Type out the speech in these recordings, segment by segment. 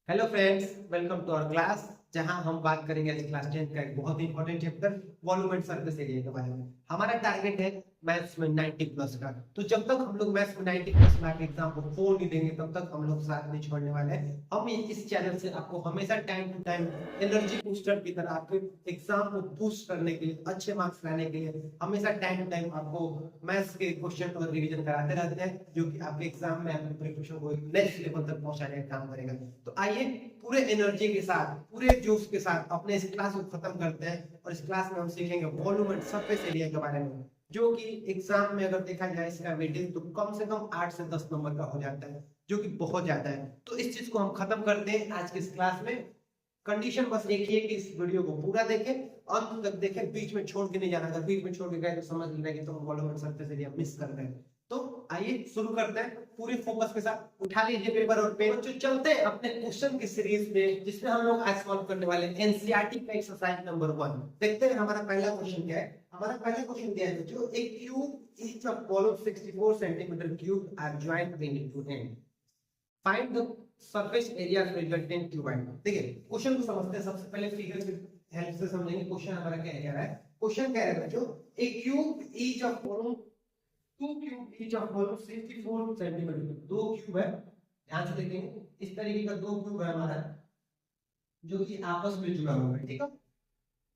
Hello friends, welcome to our class. जहां हम बात करेंगे आज क्लास 10 का एक बहुत ही important chapter volume and surface area के बारे में। हमारा टारगेट है मैथ्स में 90 प्लस का। तो जब तक हम लोग मैथ्स में 90 प्लस ला के एग्जाम को फोड़ नहीं देंगे तब तक हम लोग साथ नहीं छोड़ने वाले हैं। हम इस चैनल से आपको हमेशा time to time energy booster की तरह आपके एग्जाम को बूस्ट करने के लिए, अच्छे मार्क्स लाने के लिए हमेशा टाइम टू टाइम आपको मैथ्स के क्वेश्चन और रिवीजन कराते रहते हैं, जो कि आपके एग्जाम में आपके प्रिपरेशन को नेक्स्ट लेवल तक पहुंचाने का काम करेगा। तो आइए पूरे एनर्जी के साथ, पूरे जोश के साथ अपने इस क्लास को खत्म करते हैं और इस क्लास में हम सीखेंगे वॉल्यूम एंड सरफेस एरिया के बारे में, जो कि एग्जाम में अगर देखा जाए इसका वेटेज तो कम से कम 8 से 10 नंबर का हो जाता है, जो कि बहुत ज्यादा है। तो इस चीज को हम खत्म करते हैं आज की इस क्लास में। कंडीशन बस एक ही है कि इस वीडियो को पूरा देखें, अंत तक देखें, बीच में छोड़ के नहीं जाना। अगर बीच में छोड़ के गए तो समझ लेना कि तुम volume and surface area miss कर रहे हैं। तो आइए शुरू करते हैं पूरे फोकस के साथ। उठा लीजिए पेपर और पेन, जो चलते हैं अपने क्वेश्चन की सीरीज में, जिसमें हम लोग आज सॉल्व करने वाले हैं एनसीईआरटी का एक्सरसाइज नंबर 1। देखते हैं हमारा पहला क्वेश्चन क्या है। हमारा पहला क्वेश्चन क्या है, जो एक cube each of volume 64 centimetre cube are joint into end, find the surface area resultant cuboid. देखिए क्वेश्चन को समझते हैं। सबसे पहले फिगर की हेल्प से समझेंगे क्वेश्चन हमारा क्या कह रहा है। क्वेश्चन कह रहा है जो एक cube each of volume, two cube each of volume 64 centimetre, दो क्यूब है। ध्यान से देखेंगे, इस तरीके का दो क्यूब है हमारा, जो कि आपस में जुड़ा हुआ है, ठीक है।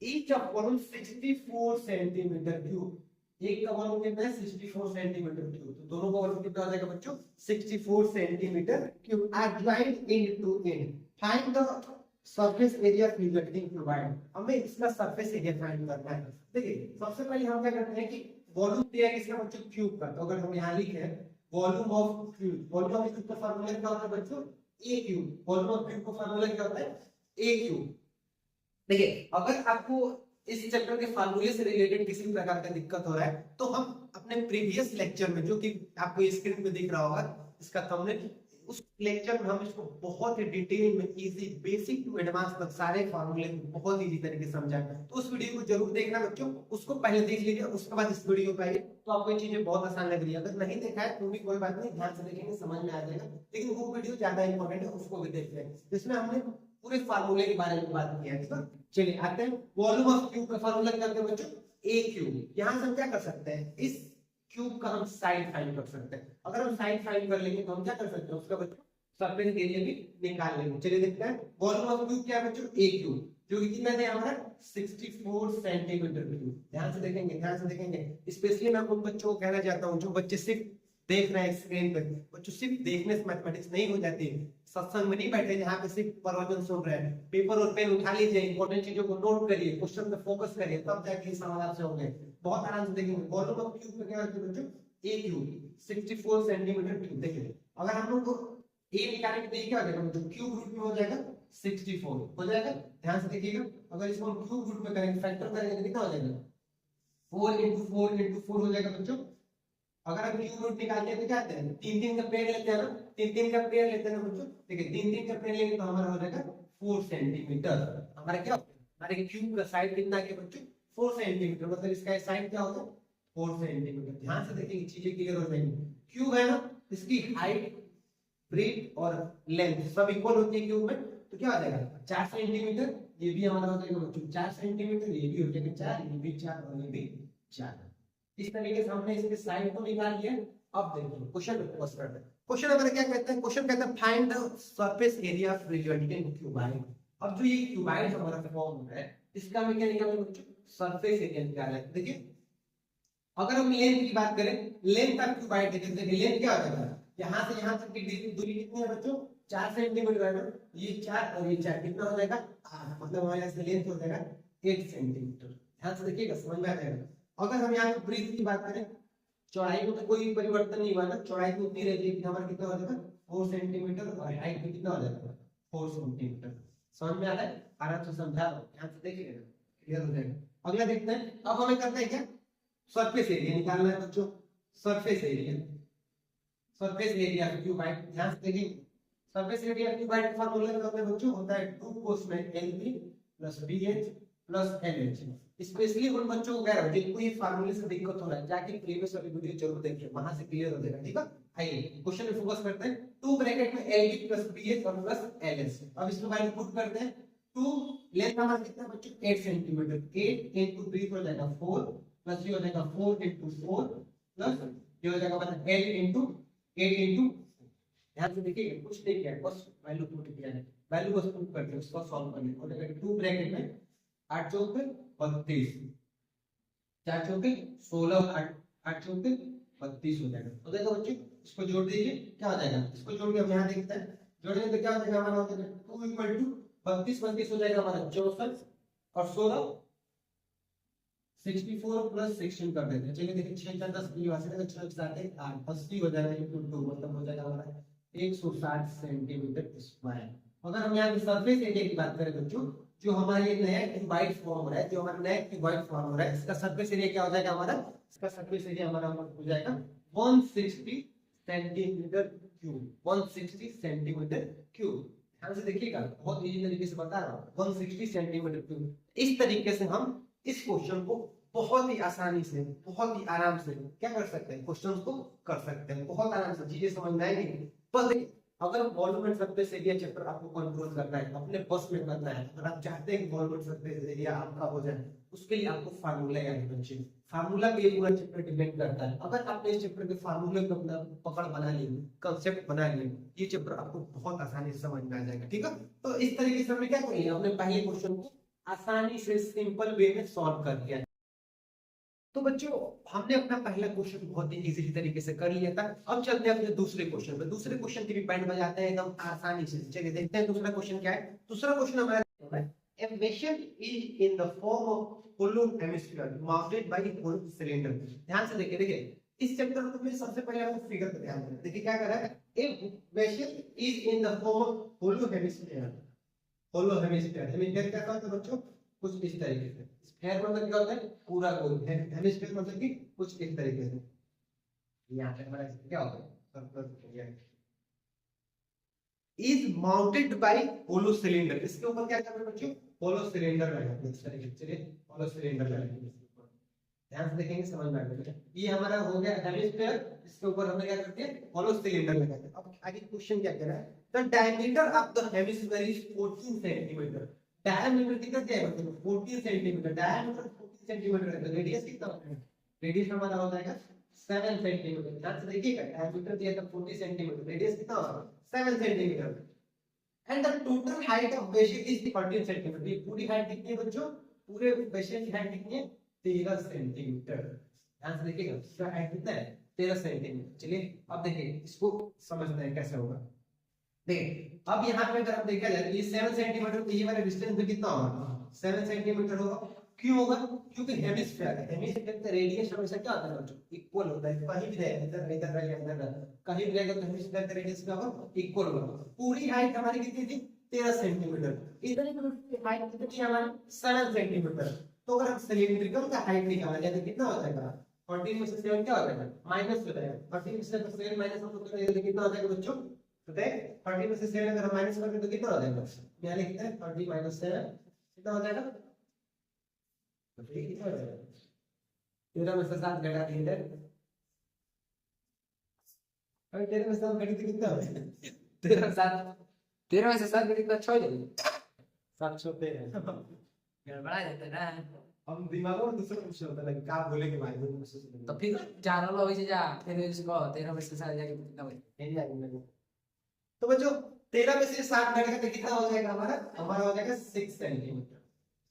Each of volume 64 centimetre cube, एक का वॉल्यूम कितना है 64 सेंटीमीटर क्यूब, तो दोनों का वॉल्यूम कितना हो जाएगा बच्चों 64 centimetre cube are joint into end, find the surface area resulting cuboid. हमें इसका सरफेस एरिया फाइंड करना है। देखिए सबसे पहले हम क्या करते हैं कि वॉल्यूम दिया है किसका बच्चों क्यूब का, तो अगर हम यहाँ लिखे volume of cube, volume of cube का फार्मूला क्या होता है बच्चों ए क्यूब। वॉल्यूम ऑफ क्यूब का फार्मूला क्या होता है ए क्यूब। देखिए अगर आपको इस चैप्टर के फार्मूले से रिलेटेड किसी भी प्रकार का दिक्कत हो रहा है तो हम अपने प्रीवियस लेक्चर में, जो कि आपको स्क्रीन पे दिख रहा होगा इसका थंबनेल, उस लेक्चर में हम इसको बहुत ही डिटेल में इजी, बेसिक टू एडवांस तक सारे फार्मूले बहुत इजी तरीके से समझा है। तो उस वीडियो को जरूर देखना बच्चों, उसको पहले देख लीजिए, उसके बाद इस वीडियो पे आइए तो आपको ये चीजें बहुत आसान लग रही है। अगर नहीं देखा है तो भी कोई बात नहीं, ध्यान से देखेंगे समझ में आ जाएगा, लेकिन वो वीडियो ज्यादा इंपॉर्टेंट है, उसको भी देख लें जिसमें हमने पूरे फार्मूले के बारे में बात किया है, ठीक है। चलिए आते हैं वॉल्यूम ऑफ क्यूब का फार्मूला क्या होता है बच्चों ए क्यूब। यहां से हम क्या कर सकते हैं, इस क्यूब का हम साइड फाइंड कर सकते हैं। अगर हम साइड फाइंड कर लेंगे तो हम क्या कर सकते हैं, उसका बच्चों सरफेस एरिया भी निकाल लेंगे। चलिए देखते हैं वॉल्यूम ऑफ क्यूब क्या है बच्चों ए क्यूब, जो कि कितना है हमारा 64 सेंटीमीटर क्यूब। ध्यान से देखेंगे, ध्यान से देखेंगे। स्पेशली मैं उन बच्चों को कहना चाहता हूं जो बच्चे सिर्फ देख रहे हैं स्क्रीन पे, बच्चों सिर्फ देखने से मैथमेटिक्स नहीं हो जाती है। सत्संग में नहीं बैठे जहाँ पे सिर्फ प्रवचन सुन रहे हैं। पेपर और पेन उठा लीजिए, इंपॉर्टेंट चीजों को नोट करिए, क्वेश्चन पे फोकस करिए, तब जाके सवाल आपसे होंगे। बहुत आराम से देखेंगे वॉल्यूम ऑफ क्यूब में क्या होता है बच्चों ए क्यूब 64 सेंटीमीटर क्यूब। देखिए अगर हम लोग को ए निकालने के लिए क्या हो जाएगा बच्चों, क्यूब रूट में हो जाएगा 64 हो जाएगा। ध्यान से देखिएगा, अगर इसको हम क्यूब रूट में करेंगे, फैक्टर करेंगे तो कितना हो जाएगा 4 into 4 into 4 हो जाएगा बच्चों। अगर हम क्यूब रूट निकालते हैं तो क्या आते हैं, तीन तीन का पेड़ लेते हैं ना, तीन तीन का पेड़ लेते हैं ना बच्चों। देखिए तीन तीन का पेड़ लेंगे तो हमारा हो जाएगा 4 सेंटीमीटर। हमारा क्या हमारे क्यूब का साइड कितना है बच्चों 4 सेंटीमीटर, मतलब इसका साइड क्या होगा 4 सेंटीमीटर। ध्यान से देखेंगे चीजें क्लियर हो जाएंगी। क्यूब है ना, इसकी हाइट, ब्रेथ और लेंथ सब इक्वल होती है क्यूब में, तो क्या हो जाएगा 4 सेंटीमीटर, ये भी हमारा हो जाएगा बच्चों 4 सेंटीमीटर, ये भी हो जाएगा 4, ये भी 4 और ये भी 4। इस तरीके से हमने इसके साइड को निकाल लिया। अब देखिए क्वेश्चन को फोकस करते हैं। क्वेश्चन हमारा क्या कहता है, क्वेश्चन कहता है find the surface area of resultant cuboid. अब जो ये क्यूबाइड हमारा फॉर्म है इसका हमें क्या निकालना है बच्चों सरफेस एरिया निकालना है। देखिए अगर हम लेंथ की बात करें, लेंथ ऑफ क्यूबाइड देखिए लेंथ क्या हो जाएगा, यहां से यहां तक की दूरी कितनी है बच्चों 4 सेंटीमीटर है ना, ये 4 और ये 4 कितना हो जाएगा 8, मतलब हमारे यहाँ से लेंथ हो जाएगा 8 सेंटीमीटर। ध्यान से देखिएगा समझ में आ जाएगा। अगर हम यहाँ ब्रीथ की बात करें, चौड़ाई में तो कोई परिवर्तन नहीं हुआ ना, चौड़ाई तो उतनी रहती है, हमारा कितना हो जाएगा 4 सेंटीमीटर और हाइट भी कितना हो जाएगा 4 सेंटीमीटर। समझ में आ रहा है, आराम से समझा रहा हूँ, ध्यान से देखिएगा क्लियर हो जाएगा। अगला देखते हैं, अब हमें करना है क्या सरफेस एरिया निकालना है बच्चों। Surface area, surface area cuboid, ध्यान से देखिए सरफेस एरिया क्यूबाइड का फार्मूला क्या होता है बच्चों, होता है 2 cos में LB plus BH plus LH। Specially उन बच्चों को कह रहा हूं जिनको ये फार्मूले से दिक्कत हो रहा है, जाके प्रीवियस वाली वीडियो जरूर देखिए, वहां से क्लियर हो जाएगा, ठीक है। आइए क्वेश्चन में फोकस करते हैं। 2 ब्रैकेट में LD प्लस BS और प्लस LS। अब इसमें वैल्यू पुट करते हैं। 2 लेंथ हमारा कितना बच्चों 8 सेंटीमीटर, 8 into 3 हो जाएगा 4 प्लस ये हो जाएगा 4 into 4 प्लस ये हो जाएगा मतलब L into 8 into। ध्यान से देखिए कुछ नहीं किया, बस वैल्यू पुट किया है। वैल्यू बस पुट करके उसको सॉल्व करना है। हो जाएगा 2 ब्रैकेट में 8 चौके 32, 4 चौके 16, 8 चौके 32 हो जाएगा। तो देखो बच्चों इसको जोड़ दीजिए, क्या हो जाएगा, इसको जोड़ के हम यहाँ देखते हैं, जोड़ने पे क्या हो जाएगा हमारा, हो जाएगा 2 इक्वल टू 32, 32 हो जाएगा हमारा 64 और 16 64 प्लस 16 कर देते हैं। चलिए देखिए 6 4 10 की वैसे तो 6 7 8 80 हो जाएगा इनटू 2 मतलब हो जाएगा हमारा 160 सेंटीमीटर स्क्वायर। अगर हम यहाँ सरफेस एरिया की बात करें बच्चों, जो हमारे नया क्यूबाइड फॉर्म हो रहा है, जो हमारा नया क्यूबाइड फॉर्म हो रहा है, इसका सरफेस एरिया क्या हो जाएगा हमारा, इसका सरफेस एरिया हमारा हो जाएगा 160 सेंटीमीटर क्यूब, 160 सेंटीमीटर क्यूब। ध्यान से देखिएगा, बहुत इजी तरीके से बता रहा हूँ, 160 सेंटीमीटर क्यूब। इस तरीके से हम इस क्वेश्चन को बहुत ही आसानी से, बहुत ही आराम से क्या कर सकते हैं, क्वेश्चन को कर सकते हैं बहुत आराम से। चीजें समझ में आएगी। बस देखिए, अगर volume and surface area chapter आपको कंट्रोल करना है, अपने बस में करना है, अगर आप चाहते हैं कि वॉल्यूम एंड सरफेस एरिया आपका हो जाए, उसके लिए आपको फार्मूला याद होना चाहिए। फार्मूला पे पूरा चैप्टर डिपेंड करता है। अगर आपने इस चैप्टर के फार्मूले को अपना पकड़ बना ली, कांसेप्ट बना लिए, ये चैप्टर आपको बहुत आसानी से समझ में आ जाएगा। ठीक है, तो इस तरीके से हमने क्या करेंगे, अपने पहले क्वेश्चन को आसानी से सिंपल वे में सॉल्व कर दिया। तो बच्चों हमने अपना पहला क्वेश्चन बहुत ही इजी तरीके से कर लिया था। अब चलते हैं अपने दूसरे क्वेश्चन पे। दूसरे क्वेश्चन की भी बैंड बजाते हैं एकदम आसानी से। चलिए देखते हैं दूसरा क्वेश्चन क्या है। दूसरा क्वेश्चन हमारा है, a vessel is in the form of hollow hemisphere mounted by a hollow cylinder। ध्यान से देखिए इस चैप्टर में मैं सबसे पहले आपको फिगर पे ध्यान देना। देखिए क्या कर रहा है, a vessel is in the form of hollow hemisphere। hollow hemisphere hemisphere क्या होता है बच्चों, कुछ इस तरीके से। स्फीयर मतलब क्या होता है, पूरा गोल। हेमिस्फीयर मतलब कि कुछ इस तरीके से। यहाँ पे हमारा क्या होता है, circle is mounted by hollow cylinder। इसके ऊपर क्या करना है बच्चों, hollow cylinder लगाएंगे इस तरीके से। चलिए hollow cylinder लगाएंगे इसके ऊपर, ध्यान से देखेंगे समझ में आएगा। ये हमारा हो गया हेमिस्फीयर, इसके ऊपर हमने क्या करते हैं, hollow cylinder लगाते हैं। अब आगे क्वेश्चन क्या कह रहा है, the diameter of the hemisphere is 14 cm। Diameter कितना दिया है बच्चों, 14 सेंटीमीटर। डायमीटर 14 सेंटीमीटर है, तो रेडियस कितना होता है, रेडियस हमारा हो जाएगा 7 सेंटीमीटर। ध्यान से देखिएगा, डायमीटर दिया था 40 सेंटीमीटर, रेडियस कितना होगा 7 centimetre. And the total height of basin is 13 centimetre. ये पूरी हाइट कितनी है बच्चों, पूरे बेसिन की हाइट कितनी है, 13 सेंटीमीटर। ध्यान से देखिएगा, इसका हाइट कितना है, 13 सेंटीमीटर। चलिए अब देखिए इसको समझते हैं कैसे होगा। देखिए अब यहाँ पे अगर आप देखा जाए, ये 7 सेंटीमीटर, तो ये वाला डिस्टेंस भी कितना होगा, 7 सेंटीमीटर होगा। क्यों होगा, क्योंकि हेमिस्फीयर है, हेमिस्फीयर का रेडियस हमेशा क्या होता है बच्चों, इक्वल होता है। कहीं भी रहेगा, इधर इधर रहेगा, इधर कहीं भी रहेगा, तो हेमिस्फीयर का रेडियस क्या होगा, इक्वल होगा। पूरी हाइट हमारी कितनी थी, 13 सेंटीमीटर। इधर की हाइट कितनी थी हमारी, 7 सेंटीमीटर। तो अगर हम सिलिंड्रिकल का हाइट निकाला जाए तो कितना हो जाएगा, 14 में से 7 क्या हो जाएगा, माइनस हो जाएगा। 14 में से 7 माइनस हो तो कितना हो जाएगा बच्चों, तो देख 30 में से 7 अगर हम माइनस करें तो कितना हो जाएगा, यहाँ लिखते हैं 30 माइनस 7 कितना हो जाएगा, 13 में से 7 घटा देंगे, अभी 13 में से 7 घटी तो कितना हो जाएगा, 13 में से 7 घटी तो 6 जाएगा, 7 छोटे हैं गड़बड़ा जाता है ना। हम दिमाग में दूसरा कुछ होता है, क्या बोलेंगे भाई, तो फिर जानो लो वैसे जा, फिर इसको 13 में से 7 जाके कितना होगा। तो बच्चों 13 में से 7 घटेगा तो कितना हो जाएगा हमारा, हमारा हो जाएगा 6 सेंटीमीटर।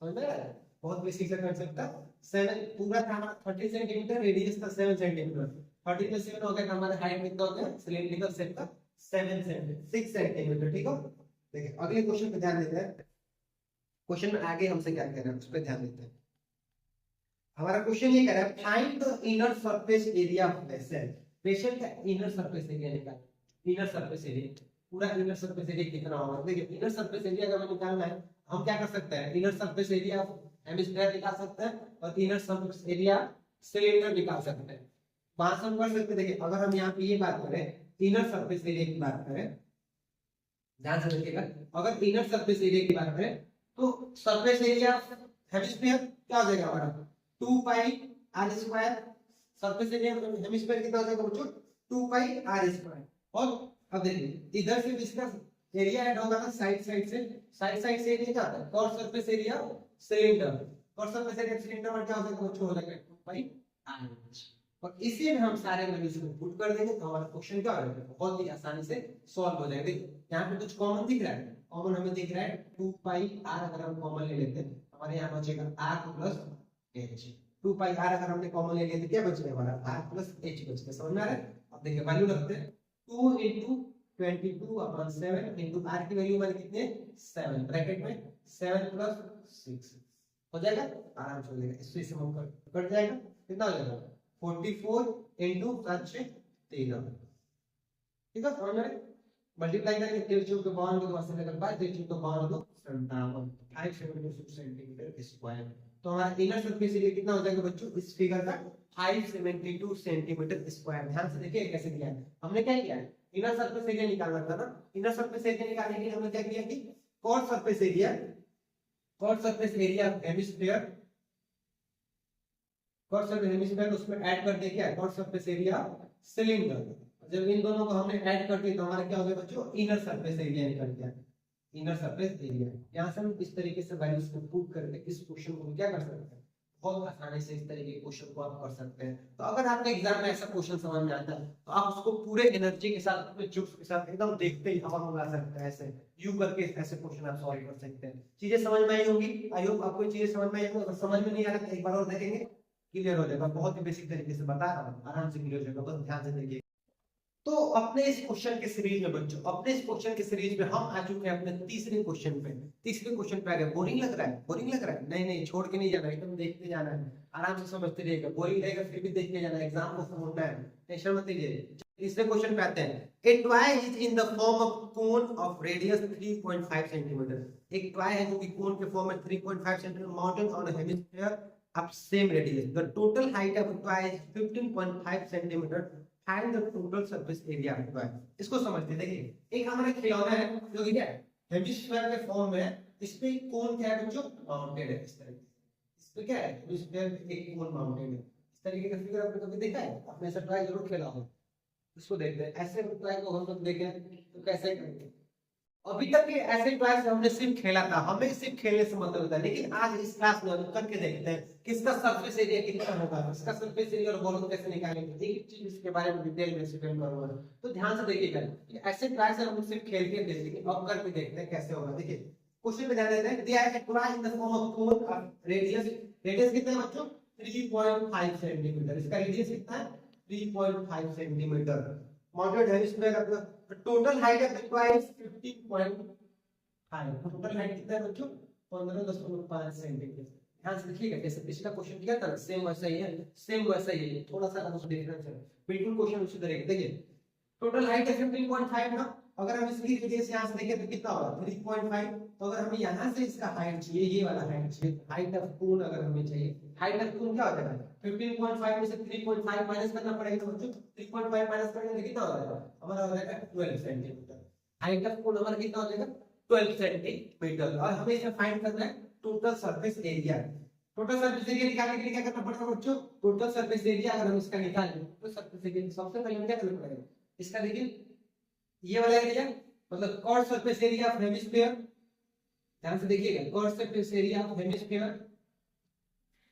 समझ में आ रहा है, बहुत बेसिक सा कांसेप्ट था। 7 पूरा था हमारा 30 सेंटीमीटर, रेडियस था 7 सेंटीमीटर। 30 में 7 हो गया, हमारा हाइट कितना हो गया सिलिंड्रिकल शेप का 7 सेंटीमीटर, 6 सेंटीमीटर। ठीक है, देखिए अगले क्वेश्चन पे ध्यान देते हैं। क्वेश्चन में आगे हमसे क्या कह रहा है उस पे ध्यान देते हैं। हमारा क्वेश्चन ये कह रहा है, find the inner surface area of vessel. Vessel का इनर सरफेस एरिया निकाल, इनर सरफेस एरिया, पूरा इनर सरफेस एरिया कितना होगा। देखिए इनर सरफेस एरिया अगर हमें निकालना है, हम क्या कर सकते हैं, इनर सरफेस एरिया हेमिस्फीयर निकाल सकते हैं और इनर सरफेस एरिया सिलेंडर निकाल सकते हैं। वहां से हम कर सकते हैं। देखिए अगर हम यहाँ पे ये बात करें, इनर सरफेस एरिया की बात करें, ध्यान से देखिएगा, अगर इनर सरफेस एरिया की बात करें तो सरफेस एरिया हेमिस्फीयर क्या हो जाएगा हमारा, 2 पाई r square. Surface area hemisphere कितना हो जाएगा बच्चों, 2 पाई आर स्क्वायर। और अब देखिए इधर से इसका एरिया ऐड होगा ना साइड साइड से एरिया क्या आता है cos surface area cylinder. cos surface area cylinder में क्या हो जाएगा बच्चों, हो जाएगा 2 पाई आर। और इसी में हम सारे वैल्यूज को पुट कर देंगे तो हमारा क्वेश्चन क्या हो जाएगा, बहुत ही आसानी से सॉल्व हो जाएगा। देखिए यहाँ पे कुछ कॉमन दिख रहा है, कॉमन हमें दिख रहा है 2 पाई आर। अगर हम कॉमन ले लेते हैं हमारे यहाँ बचेगा r plus h। 2 pi R अगर हमने कॉमन ले लिया तो क्या बचेगा हमारा r प्लस h बचेगा। समझ में आ रहा है? अब देखिए वैल्यू रखते हैं 2 into 22/7 into r की वैल्यू हमारी कितनी है 7, ब्रैकेट में 7 प्लस 6 हो जाएगा, आराम से हो जाएगा। इससे इसे हम कट जाएगा, कितना हो जाएगा 44 into 7 से 13। ठीक है, समझ में? मल्टीप्लाई करेंगे 13 के 52 को वहां से लेकर 22 को 52 को 57 576 सेंटीमीटर स्क्वायर। तो हमारा इनर सरफेस एरिया कितना हो जाएगा बच्चों इस फिगर का 572 सेंटीमीटर स्क्वायर। ध्यान से देखिए कैसे दिया है, हमने क्या किया है इनर सरफेस एरिया निकालना था ना। इनर सरफेस एरिया निकालने के लिए हमने क्या किया कि cos surface area hemisphere cos surface hemisphere उसमें ऐड कर दिया क्या cos सरफेस एरिया सिलेंडर। जब इन दोनों को हमने ऐड कर दिया तो हमारा क्या हो गया बच्चों इनर सरफेस एरिया निकल गया। इनर सरफेस एरिया यहाँ से हम इस तरीके से वैल्यूज को पुट करके इस क्वेश्चन को क्या कर सकते हैं, बहुत आसानी से इस तरीके के क्वेश्चन को आप कर सकते हैं। तो अगर आपके एग्जाम में ऐसा क्वेश्चन समझ में आता है तो आप उसको पूरे एनर्जी के साथ अपने जुक्स के साथ एकदम देखते ही हवा उड़ा सकते हैं। ऐसे यू करके ऐसे क्वेश्चन आप सॉल्व कर सकते हैं। चीजें समझ में आई होंगी, आई होप आपको चीजें समझ में आई होंगी। अगर समझ में नहीं आ रहा तो एक बार और देखेंगे क्लियर हो जाएगा। बहुत ही बेसिक तरीके से बता रहा हूँ, आराम से क्लियर हो जाएगा, बस ध्यान से देखिए। तो अपने इस क्वेश्चन के सीरीज में बच्चों, अपने इस क्वेश्चन के सीरीज में हम आ चुके हैं अपने तीसरे क्वेश्चन पे। तीसरे क्वेश्चन पे आ गए। बोरिंग लग रहा है? बोरिंग लग रहा है? नहीं नहीं, छोड़ के नहीं जाना, एकदम देखते जाना है, आराम से समझते रहिएगा। बोरिंग रहेगा फिर भी देख के जाना, एग्जाम को समझना है, टेंशन मत लीजिए। तीसरे क्वेश्चन पे आते हैं। ए toy is in the form of cone of radius 3.5 centimetre. एक टॉय है जो कि कोन के फॉर्म में 3.5 centimetre mounted on a hemisphere of same radius. The total height of toy is 15.5 centimetre. Find the total surface area of toy. इसको समझते देखिए, एक हमारा खिलौना है जो कि क्या है हेमिस्फीयर के फॉर्म में है। इस पे कोन क्या है बच्चों माउंटेड है इस तरीके से। इस पे क्या है हेमिस्फीयर पे एक कोन माउंटेड है। इस तरीके का फिगर आपने कभी देखा है? आपने ऐसा ट्राई जरूर खेला हो। इसको देखते हैं, ऐसे ट्राई को हम लोग देखें तो कैसे करेंगे। अभी तक के ऐसे क्लास हमने सिर्फ खेला था, हमें सिर्फ खेलने से मतलब था, लेकिन आज इस क्लास में हम करके देखते हैं किसका सरफेस एरिया कितना होगा, इसका सरफेस एरिया और वॉल्यूम कैसे निकालेंगे। एक चीज इसके बारे में डिटेल में एक्सप्लेन करूंगा, तो ध्यान से देखिएगा। ऐसे क्लास हम सिर्फ खेल के देख लेंगे, अब करके देखते हैं कैसे होगा। देखिए क्वेश्चन पे ध्यान देते हैं। दिया है toy in the form of cone of radius. Radius कितना है बच्चों 3.5 सेंटीमीटर। इसका रेडियस कितना है 3.5 centimetre. Mounted hemisphere of total height of the toy is 15.5। Total height कितना है बच्चों 15.5 सेंटीमीटर। ध्यान से देखिएगा कैसे पिछला क्वेश्चन किया था ना, सेम वैसा ही है, सेम वैसा ही है, थोड़ा सा कुछ डिफरेंस है, बिल्कुल क्वेश्चन उसी तरह। देखिए टोटल हाइट है 15.5 ना, अगर हम इसकी रेडियस यहां से देखें तो कितना होगा 3.5। तो अगर हमें यहां से इसका हाइट चाहिए, ये वाला हाइट चाहिए, हाइट ऑफ कोन अगर हमें चाहिए, हाइट ऑफ कोन क्या हो जाएगा 15.5 में से 3.5 माइनस करना पड़ेगा बच्चों। 3.5 माइनस करेंगे तो कितना हो जाएगा हमारा हो जाएगा 12 सेंटीमीटर। हाइट ऑफ कोन हमारा कितना हो जाएगा 12 सेंटीमीटर। और हमें इसे फाइंड करना है total surface area. Total surface area निकालने के लिए क्या करना पड़ेगा बच्चों, टोटल सरफेस एरिया अगर हम इसका निकालें तो सरफेस एरिया सबसे पहले हमें क्या करना पड़ेगा इसका, देखिए ये वाला एरिया मतलब cos surface area of hemisphere. ध्यान से देखिएगा cos surface area of hemisphere,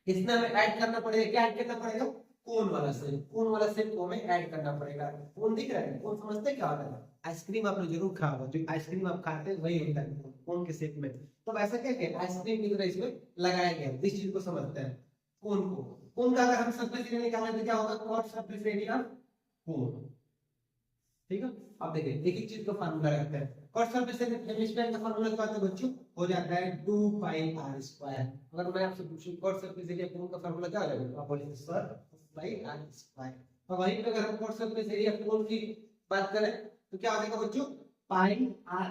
इसमें हमें ऐड करना पड़ेगा, क्या ऐड करना पड़ेगा कोन वाला शेप। कोन वाला शेप को हमें ऐड करना पड़ेगा। कोन दिख रहा है, कोन समझते हैं क्या होता है? आइसक्रीम आपने जरूर खाया होगा, जो आइसक्रीम आप खाते हैं वही होता है कोन के शेप में। तो ऐसा क्या है आइसक्रीम की तरह इसमें लगाया गया है, इस चीज को समझते हैं कोन को। कोन का अगर हम सरफेस एरिया निकालें तो क्या होगा cos सरफेस एरिया कोन। ठीक है, अब देखिए एक एक चीज का फार्मूला रहता है। cos सरफेस एरिया हेमिस्फीयर का फार्मूला क्या होता है बच्चों, हो जाता है 2 पाई r स्क्वायर। अगर मैं आपसे पूछूं cos सरफेस एरिया कोन का फार्मूला क्या हो जाएगा, आप बोलेंगे सर 2 पाई r स्क्वायर। तो वहीं पे अगर हम cos सरफेस एरिया कोन की बात करें तो क्या हो जाएगा बच्चों पाई r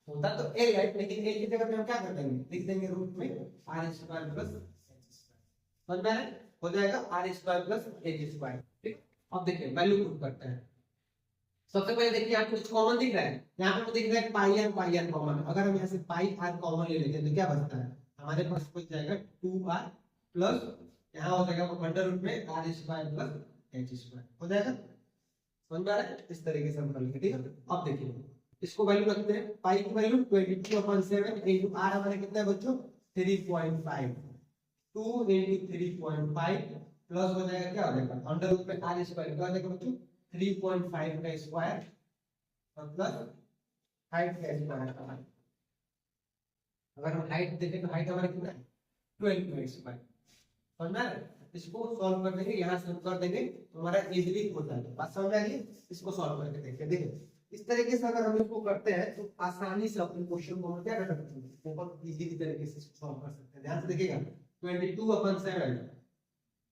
होता तो a राइट, लेकिन a की जगह पे हम क्या कर देंगे लिख देंगे रूट में r square plus h square. समझ में आया? हो जाएगा r square plus h square. ठीक, अब देखिए वैल्यू पुट करते हैं। सबसे पहले देखिए आपको कुछ कॉमन दिख रहा है, यहाँ पे दिख रहा है पाई आर कॉमन। अगर हम यहाँ से पाई आर कॉमन ले लेते हैं तो क्या बचता है हमारे पास, बच जाएगा 2r प्लस यहाँ हो जाएगा अंडर रूट में r square plus h square हो जाएगा। समझ में आ रहा है? इस तरीके से हम कर लेंगे, ठीक है। अब देखिए इसको वैल्यू रखते हैं, पाई की वैल्यू 22/7 इनटू आर हमारे कितना है बच्चों 3.5, 2 इनटू 3.5 प्लस हो जाएगा, क्या हो जाएगा अंडर रूट में आर स्क्वायर, क्या हो जाएगा बच्चों 3.5 का स्क्वायर प्लस हाइट का स्क्वायर। अगर हम हाइट देखें तो हाइट हमारा कितना है 12 का स्क्वायर। समझ में आ रहा है? इसको सॉल्व कर देंगे, यहाँ से हम कर देंगे तो हमारा इजीली हो जाएगा। बात समझ आ गई? इसको सॉल्व करके देखिए, देखिए इस तरीके से अगर हम इसको करते हैं तो आसानी से अपने क्वेश्चन को हम क्या कर सकते हैं, बहुत इजीली तरीके से इसको सॉल्व कर सकते हैं। ध्यान से देखिएगा 22/7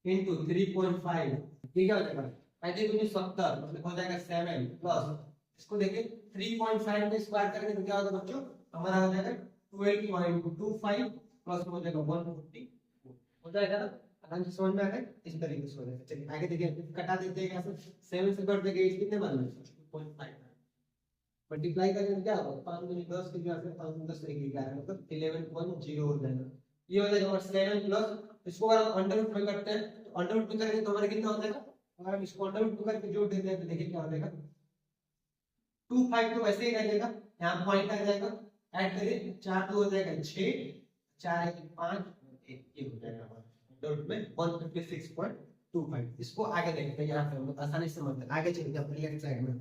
into 3.5 ये क्या हो जाएगा 70 मतलब हो जाएगा 7 प्लस इसको देखिए 3.5 में स्क्वायर करेंगे तो क्या होगा बच्चों हमारा हो जाएगा 12.25 प्लस हो जाएगा 140 हो जाएगा ना। आराम से समझ में आ रहा है? इस तरीके से हो जाएगा। चलिए आगे देखिए कटा देते हैं, यहाँ से 7 से कट देंगे 8 कितने बन रहे हैं 2.5 मल्टीप्लाई करेंगे तो क्या होगा 5 में 10 की जगह 5 में 10 एक 11 मतलब 11.0 हो जाएगा। ये हो जाएगा 7 प्लस इसको अगर हम अंडर रूट में करते हैं तो अंडर रूट में करेंगे तो हमारा कितना हो जाएगा, अगर हम इसको अंडर रूट में करके जोड़ देते हैं तो देखिए क्या हो जाएगा 25 तो वैसे ही रह जाएगा, यहाँ पॉइंट आ जाएगा, ऐड करिए 4 तो हो जाएगा 6 4 1 5 ये हो जाएगा हमारा अंडर रूट में 156.25। इसको आगे देखते हैं, यहाँ पे हम आसानी से समझते हैं। आगे चलिए अपने लेफ्ट साइड में।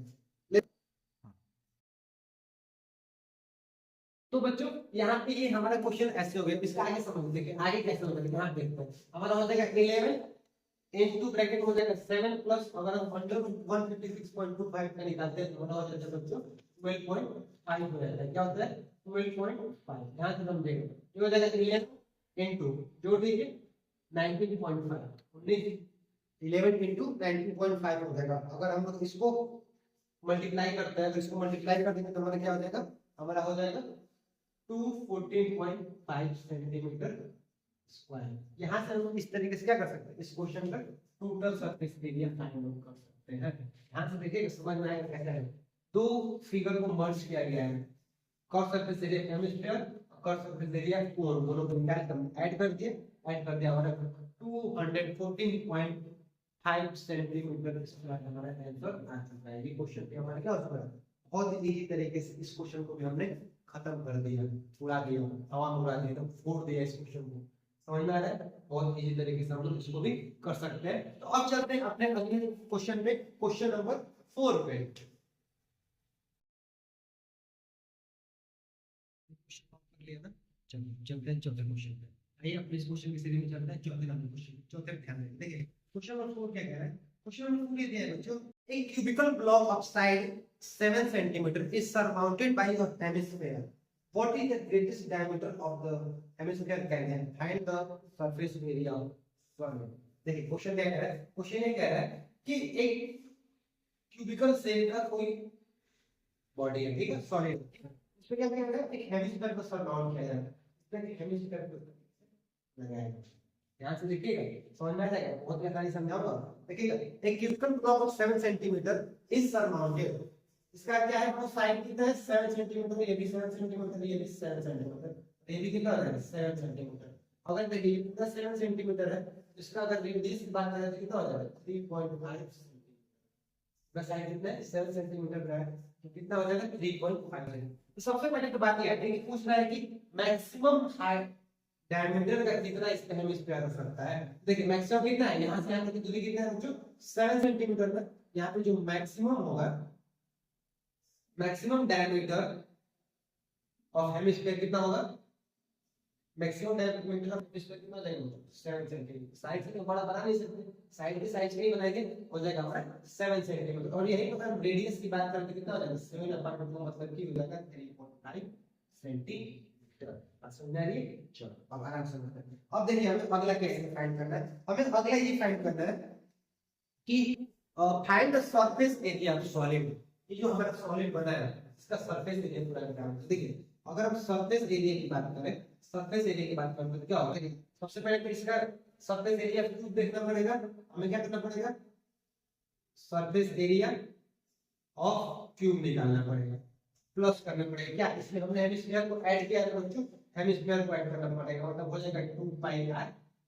तो बच्चों यहाँ पे ये हमारा क्वेश्चन ऐसे हो गया, इसका आगे समझ देखिए आगे कैसे होगा यहाँ देखते हैं। हमारा हो जाएगा 11 into ब्रैकेट हो जाएगा 7 प्लस अगर हम अंडर रूट 156.25 का निकालते हैं तो हमारा हो जाता है बच्चों 12.5 हो जाता है। क्या होता है 12.5, यहाँ से हम देखेंगे ये हो जाएगा 11 into जोड़ दीजिए 19.5 11 into 19.5 हो जाएगा। अगर हम लोग इसको मल्टीप्लाई करते हैं तो इसको मल्टीप्लाई कर देंगे तो हमारा क्या हो जाएगा, हमारा हो जाएगा 214.5 सेंटीमीटर स्क्वायर। यहाँ से हम इस तरीके से क्या कर सकते हैं, इस क्वेश्चन का total surface area find out कर सकते हैं। ध्यान से देखिए समझ में आएगा कैसा है। दो फिगर को मर्ज किया गया है, curve surface area hemisphere curve surface area cone, दोनों को निकाल कर ऐड कर दिए, ऐड कर दिया हमारा 214.5 सेंटीमीटर स्क्वायर हमारा आंसर आ चुका है। ये क्वेश्चन पे हमारा क्या होता है, बहुत इजी तरीके से इस क्वेश्चन को भी हमने खत्म कर दिया, उड़ा दिया, हवा में उड़ा दिया, तो फोड़ दिया इस क्वेश्चन को। समझ में आ रहा है? बहुत इजी तरीके से हम लोग इसको भी कर सकते हैं। तो अब चलते हैं अपने अगले क्वेश्चन पे, क्वेश्चन नंबर 4 पे। चलते हैं चौथे क्वेश्चन पे। आइए अपने इस क्वेश्चन की सीरीज में चलते हैं चौथे नंबर क्वेश्चन। चौथे पे ध्यान दें, देखिए क्वेश्चन नंबर 4 क्या कह रहा है। क्वेश्चन नंबर 4 ये दिया है बच्चों, a cubical block of side 7 cm is surmounted by a hemisphere. What is the greatest diameter of the hemisphere? can find the surface area of solid. देखिए क्वेश्चन क्या कह रहा है, क्वेश्चन ये कह रहा है कि एक क्यूबिकल शेप का कोई बॉडी है, ठीक है, सॉलिड, इसमें क्या कह रहा है एक हेमिस्फीयर को सराउंड किया जाए, इसमें एक हेमिस्फीयर को लगाया। ध्यान से देखिएगा समझ में आ जाएगा, बहुत आसानी समझाऊंगा। देखिएगा एक cubical block of 7 centimetre is surmounted, इसका क्या है वो साइड कितना है 7 सेंटीमीटर, ये भी 7 सेंटीमीटर, ये भी 7 सेंटीमीटर, ये भी कितना है 7 सेंटीमीटर। अगर देखिए ये पूरा 7 सेंटीमीटर है, इसका अगर रेडियस की बात करें तो कितना हो जाएगा 3.5 सेंटीमीटर, बस साइड कितना है 7 सेंटीमीटर है तो कितना हो जाएगा 3.5। तो सबसे पहले तो बात ये है कि पूछ रहा है कि मैक्सिमम हाइट डायमीटर का कितना इस हेमिस्फीयर हो सकता है। देखिए मैक्सिमम कितना है, यहाँ से यहाँ तक की दूरी कितना है बच्चों 7 सेंटीमीटर है। यहाँ पे जो मैक्सिमम होगा, मैक्सिमम डायमीटर ऑफ हेमिस्फीयर कितना होगा, मैक्सिमम डायमीटर ऑफ हेमिस्फीयर कितना हो जाएगा 7 सेंटीमीटर। साइड से बड़ा बना नहीं सकते, साइड भी साइड से ही बनाएंगे, हो जाएगा हमारा 7 सेंटीमीटर। और यही अगर हम रेडियस की बात करें तो कितना हो जाएगा 7/2 मतलब की हो जाएगा 3.5 सेंटीमीटर। समझ आ रही है? चलो अब आराम से करते हैं। अब देखिए हमें अगला कैसे फाइंड करना है, हमें अगला ये फाइंड करना है कि find the surface area of solid. ये जो हमारा सॉलिड बना है इसका सरफेस एरिया पूरा निकालना है। देखिए अगर हम सरफेस एरिया की बात करें, सरफेस एरिया की बात करें तो क्या होगा, सबसे पहले तो इसका सरफेस एरिया क्यूब देखना पड़ेगा। हमें क्या करना पड़ेगा, सरफेस एरिया ऑफ क्यूब निकालना पड़ेगा, प्लस करना पड़ेगा। क्या इसमें हमने हेमिस्फीयर को ऐड किया है बच्चों, हेमिस्फीयर को ऐड करना पड़ेगा, मतलब हो जाएगा 2πr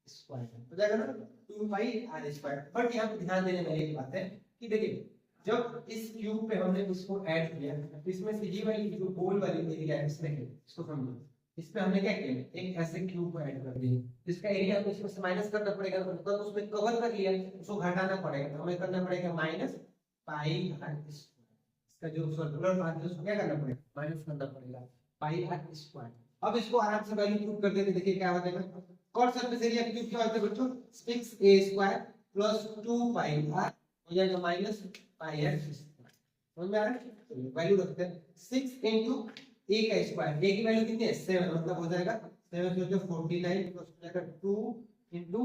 स्क्वायर, हो जाएगा ना 2πr स्क्वायर। बट यहाँ पे ध्यान देने वाली एक बात है कि देखिए जब इस क्यूब पे हमने इसको ऐड किया तो इसमें से ये वाली जो गोल वाली एरिया है इसमें है, इसको समझो, इस पे हमने क्या किया, एक ऐसे क्यूब को ऐड कर दिया, इसका एरिया हमें इसमें से माइनस करना पड़ेगा, मतलब उसमें कवर कर लिया, उसको घटाना पड़ेगा, तो हमें करना पड़ेगा माइनस पाई आर स्क्वायर, इसका जो सर्कुलर पार्ट है उसको क्या करना पड़ेगा, माइनस करना पड़ेगा पाई आर स्क्वायर। अब इसको आराम से वैल्यू पुट कर देते, देखिए क्या हो जाएगा, कॉट सरफेस एरिया क्यूब क्या होता है बच्चों, 6a square plus 2 pi are हो जाएगा माइनस पाई आर स्क्वायर। समझ में आ रहा है, वैल्यू रखते हैं 6 into a का स्क्वायर, a की वैल्यू कितनी है 7, मतलब हो जाएगा 7 से जो 49 प्लस हो जाएगा 2 into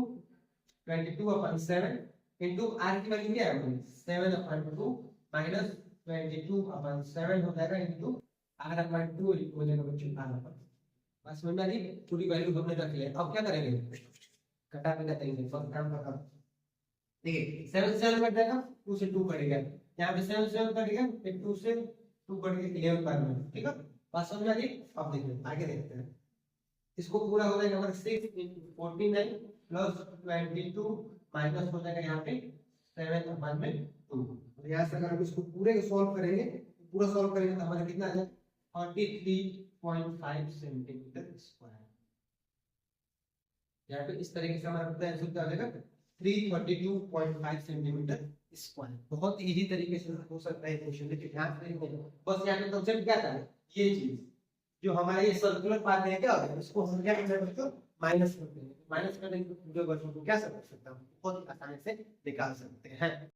22/7 into r की वैल्यू क्या है 7/2 minus 22/7 हो जाएगा into r/2 हो जाएगा बच्चों r/2। बस समझ में आ रही, पूरी वैल्यू हमने रख लिया। अब क्या करेंगे, घटा के करेंगे, फर्स्ट काम का काम देखिए 7 से 7 कट जाएगा, 2 से 2 कटेगा, यहाँ पे 7 से 7 कटेगा, फिर 2 से 2 कट के 11 बार में, ठीक है, बात समझ में आ गई। अब देखिए आगे देखते हैं, इसको पूरा हो जाएगा हमारा 6 into 49 प्लस 22 माइनस हो जाएगा यहाँ पे 7/2। तो यहाँ से अगर हम इसको पूरे को सॉल्व करेंगे, पूरा सॉल्व करेंगे तो हमारा कितना आ जाएगा 43.5 सेंटीमीटर स्क्वायर। यहाँ पे इस तरीके से हमारा पूरा आंसर क्या आ जाएगा 332.5 सेंटीमीटर स्क्वायर। बहुत इजी तरीके से हो सकता है क्वेश्चन, लेकिन ध्यान से बस यहाँ पे कंसेप्ट क्या था, ये चीज जो हमारा ये सर्कुलर पार्ट है क्या होता है, इसको हम क्या करते हैं बच्चों, माइनस करते हैं, माइनस करने के जो बच्चों को क्या कर सकता है, बहुत आसानी से निकाल सकते हैं।